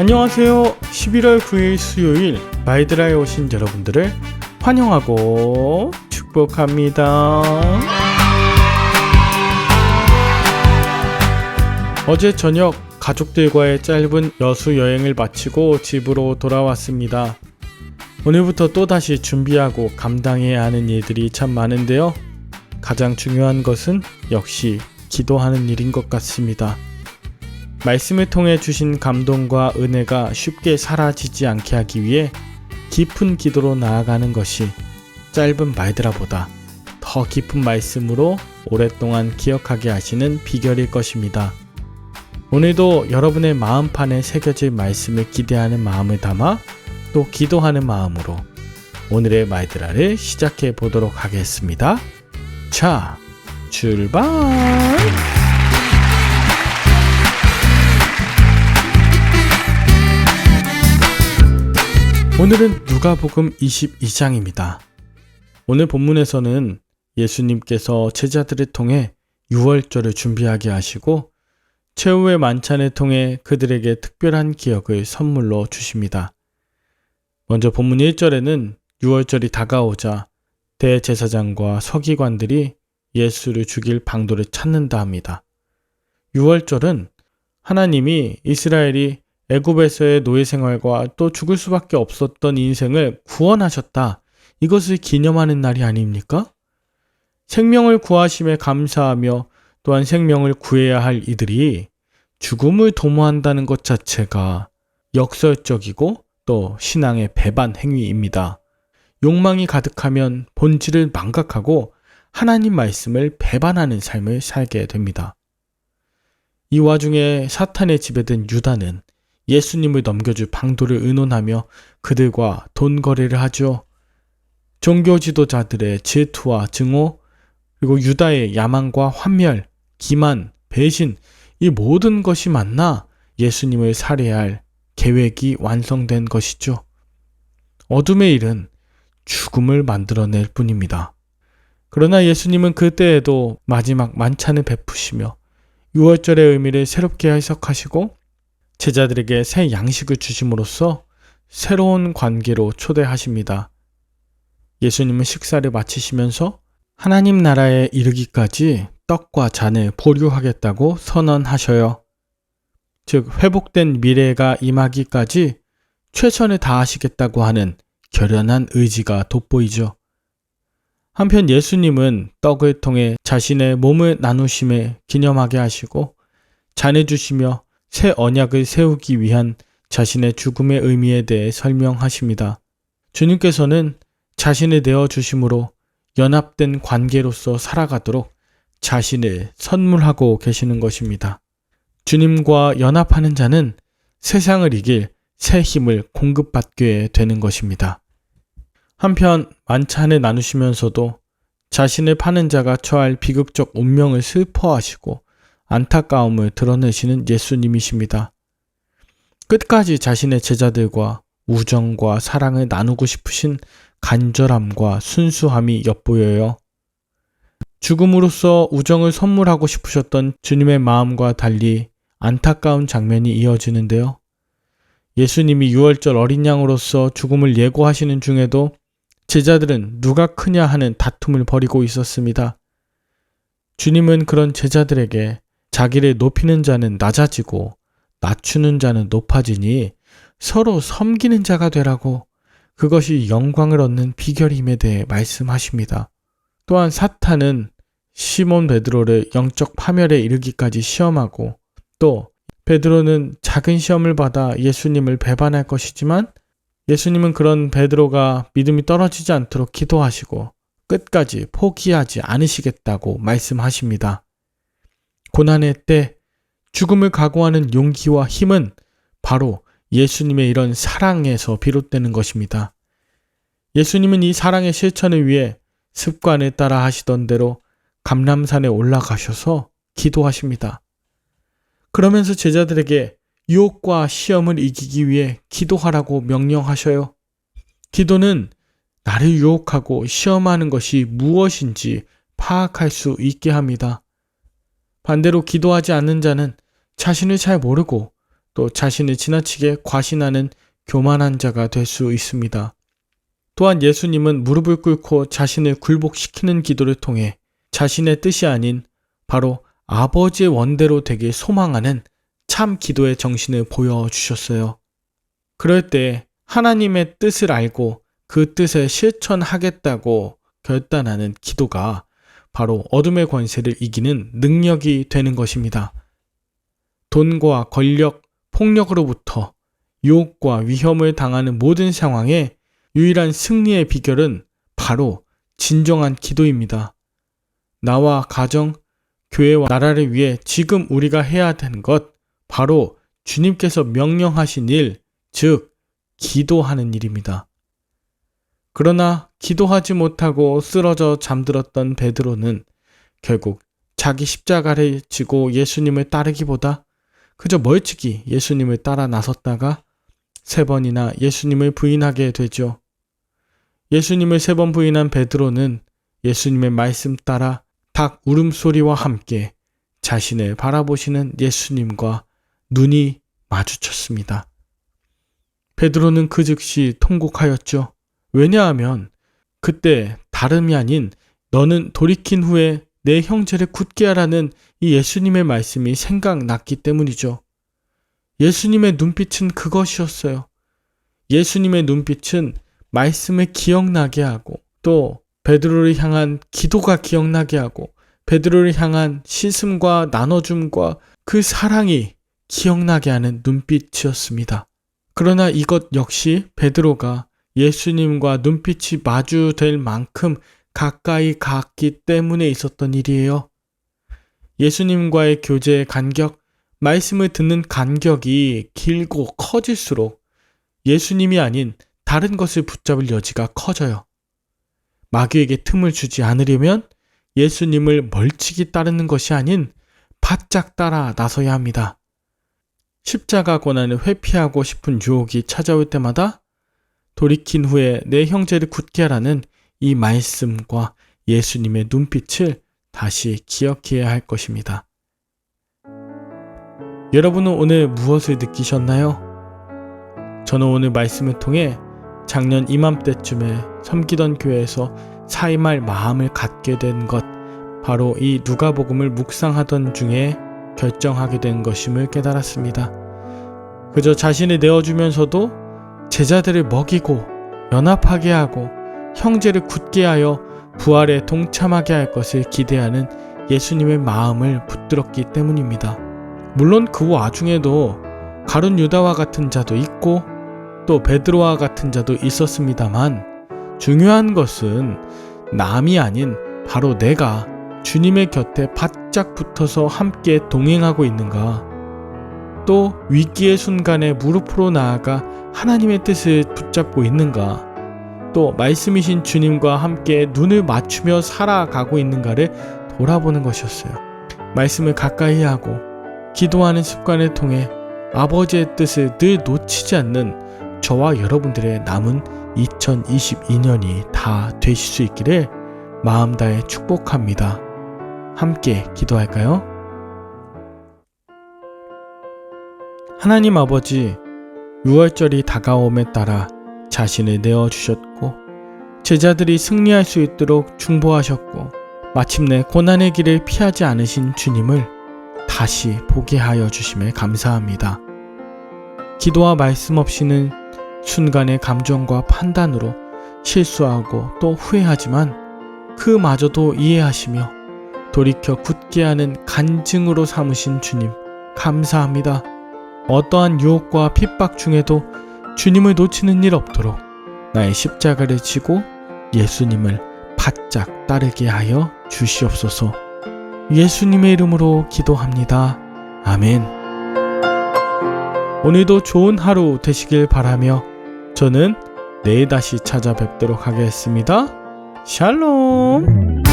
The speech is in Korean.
안녕하세요. 11월 9일 수요일 마이드라에 오신 여러분들을 환영하고 축복합니다. 어제 저녁 가족들과의 짧은 여수 여행을 마치고 집으로 돌아왔습니다. 오늘부터 또다시 준비하고 감당해야 하는 일들이 참 많은데요. 가장 중요한 것은 역시 기도하는 일인 것 같습니다. 말씀을 통해 주신 감동과 은혜가 쉽게 사라지지 않게 하기 위해 깊은 기도로 나아가는 것이 짧은 말드라보다 더 깊은 말씀으로 오랫동안 기억하게 하시는 비결일 것입니다. 오늘도 여러분의 마음판에 새겨질 말씀을 기대하는 마음을 담아 또 기도하는 마음으로 오늘의 말드라를 시작해 보도록 하겠습니다. 자, 출발! 오늘은 누가복음 22장입니다. 오늘 본문에서는 예수님께서 제자들을 통해 유월절을 준비하게 하시고 최후의 만찬을 통해 그들에게 특별한 기억을 선물로 주십니다. 먼저 본문 1절에는 유월절이 다가오자 대제사장과 서기관들이 예수를 죽일 방도를 찾는다 합니다. 유월절은 하나님이 이스라엘이 애굽에서의 노예 생활과 또 죽을 수밖에 없었던 인생을 구원하셨다. 이것을 기념하는 날이 아닙니까? 생명을 구하심에 감사하며 또한 생명을 구해야 할 이들이 죽음을 도모한다는 것 자체가 역설적이고 또 신앙의 배반 행위입니다. 욕망이 가득하면 본질을 망각하고 하나님 말씀을 배반하는 삶을 살게 됩니다. 이 와중에 사탄에 지배된 유다는 예수님을 넘겨줄 방도를 의논하며 그들과 돈 거래를 하죠. 종교 지도자들의 질투와 증오, 그리고 유다의 야망과 환멸, 기만, 배신, 이 모든 것이 만나 예수님을 살해할 계획이 완성된 것이죠. 어둠의 일은 죽음을 만들어낼 뿐입니다. 그러나 예수님은 그때에도 마지막 만찬을 베푸시며 유월절의 의미를 새롭게 해석하시고 제자들에게 새 양식을 주심으로써 새로운 관계로 초대하십니다. 예수님은 식사를 마치시면서 하나님 나라에 이르기까지 떡과 잔을 보류하겠다고 선언하셔요. 즉 회복된 미래가 임하기까지 최선을 다하시겠다고 하는 결연한 의지가 돋보이죠. 한편 예수님은 떡을 통해 자신의 몸을 나누심에 기념하게 하시고 잔을 주시며 새 언약을 세우기 위한 자신의 죽음의 의미에 대해 설명하십니다. 주님께서는 자신을 내어주심으로 연합된 관계로서 살아가도록 자신을 선물하고 계시는 것입니다. 주님과 연합하는 자는 세상을 이길 새 힘을 공급받게 되는 것입니다. 한편 만찬을 나누시면서도 자신을 파는 자가 처할 비극적 운명을 슬퍼하시고 안타까움을 드러내시는 예수님이십니다. 끝까지 자신의 제자들과 우정과 사랑을 나누고 싶으신 간절함과 순수함이 엿보여요. 죽음으로써 우정을 선물하고 싶으셨던 주님의 마음과 달리 안타까운 장면이 이어지는데요. 예수님이 유월절 어린 양으로서 죽음을 예고하시는 중에도 제자들은 누가 크냐 하는 다툼을 벌이고 있었습니다. 주님은 그런 제자들에게 자기를 높이는 자는 낮아지고 낮추는 자는 높아지니 서로 섬기는 자가 되라고, 그것이 영광을 얻는 비결임에 대해 말씀하십니다. 또한 사탄은 시몬 베드로를 영적 파멸에 이르기까지 시험하고 또 베드로는 작은 시험을 받아 예수님을 배반할 것이지만 예수님은 그런 베드로가 믿음이 떨어지지 않도록 기도하시고 끝까지 포기하지 않으시겠다고 말씀하십니다. 고난의 때 죽음을 각오하는 용기와 힘은 바로 예수님의 이런 사랑에서 비롯되는 것입니다. 예수님은 이 사랑의 실천을 위해 습관을 따라 하시던 대로 감람산에 올라가셔서 기도하십니다. 그러면서 제자들에게 유혹과 시험을 이기기 위해 기도하라고 명령하셔요. 기도는 나를 유혹하고 시험하는 것이 무엇인지 파악할 수 있게 합니다. 반대로 기도하지 않는 자는 자신을 잘 모르고 또 자신을 지나치게 과신하는 교만한 자가 될 수 있습니다. 또한 예수님은 무릎을 꿇고 자신을 굴복시키는 기도를 통해 자신의 뜻이 아닌 바로 아버지의 원대로 되길 소망하는 참 기도의 정신을 보여주셨어요. 그럴 때 하나님의 뜻을 알고 그 뜻을 실천하겠다고 결단하는 기도가 바로 어둠의 권세를 이기는 능력이 되는 것입니다. 돈과 권력, 폭력으로부터 유혹과 위험을 당하는 모든 상황에 유일한 승리의 비결은 바로 진정한 기도입니다. 나와 가정, 교회와 나라를 위해 지금 우리가 해야 되는 것, 바로 주님께서 명령하신 일, 즉 기도하는 일입니다. 그러나 기도하지 못하고 쓰러져 잠들었던 베드로는 결국 자기 십자가를 지고 예수님을 따르기보다 그저 멀찍이 예수님을 따라 나섰다가 3번이나 예수님을 부인하게 되죠. 예수님을 3번 부인한 베드로는 예수님의 말씀 따라 닭 울음소리와 함께 자신을 바라보시는 예수님과 눈이 마주쳤습니다. 베드로는 그 즉시 통곡하였죠. 왜냐하면 그때 다름이 아닌 너는 돌이킨 후에 내 형제를 굳게 하라는 이 예수님의 말씀이 생각났기 때문이죠. 예수님의 눈빛은 그것이었어요. 예수님의 눈빛은 말씀을 기억나게 하고 또 베드로를 향한 기도가 기억나게 하고 베드로를 향한 씻음과 나눠줌과 그 사랑이 기억나게 하는 눈빛이었습니다. 그러나 이것 역시 베드로가 예수님과 눈빛이 마주될 만큼 가까이 갔기 때문에 있었던 일이에요. 예수님과의 교제의 간격, 말씀을 듣는 간격이 길고 커질수록 예수님이 아닌 다른 것을 붙잡을 여지가 커져요. 마귀에게 틈을 주지 않으려면 예수님을 멀찍이 따르는 것이 아닌 바짝 따라 나서야 합니다. 십자가 고난을 회피하고 싶은 유혹이 찾아올 때마다 돌이킨 후에 내 형제를 굳게 하라는 이 말씀과 예수님의 눈빛을 다시 기억해야 할 것입니다. 여러분은 오늘 무엇을 느끼셨나요? 저는 오늘 말씀을 통해 작년 이맘때쯤에 섬기던 교회에서 사임할 마음을 갖게 된 것, 바로 이 누가복음을 묵상하던 중에 결정하게 된 것임을 깨달았습니다. 그저 자신을 내어주면서도 제자들을 먹이고 연합하게 하고 형제를 굳게 하여 부활에 동참하게 할 것을 기대하는 예수님의 마음을 붙들었기 때문입니다. 물론 그 와중에도 가룟 유다와 같은 자도 있고 또 베드로와 같은 자도 있었습니다만 중요한 것은 남이 아닌 바로 내가 주님의 곁에 바짝 붙어서 함께 동행하고 있는가, 또 위기의 순간에 무릎으로 나아가 하나님의 뜻을 붙잡고 있는가, 또 말씀이신 주님과 함께 눈을 맞추며 살아가고 있는가를 돌아보는 것이었어요. 말씀을 가까이 하고 기도하는 습관을 통해 아버지의 뜻을 늘 놓치지 않는 저와 여러분들의 남은 2022년이 다 되실 수 있기를 마음 다해 축복합니다. 함께 기도할까요? 하나님 아버지, 6월절이 다가옴에 따라 자신을 내어주셨고 제자들이 승리할 수 있도록 중보하셨고 마침내 고난의 길을 피하지 않으신 주님을 다시 보게 하여 주심에 감사합니다. 기도와 말씀 없이는 순간의 감정과 판단으로 실수하고 또 후회하지만 그마저도 이해하시며 돌이켜 굳게 하는 간증으로 삼으신 주님 감사합니다. 어떠한 유혹과 핍박 중에도 주님을 놓치는 일 없도록 나의 십자가를 지고 예수님을 바짝 따르게 하여 주시옵소서. 예수님의 이름으로 기도합니다. 아멘. 오늘도 좋은 하루 되시길 바라며 저는 내일 다시 찾아뵙도록 하겠습니다. 샬롬.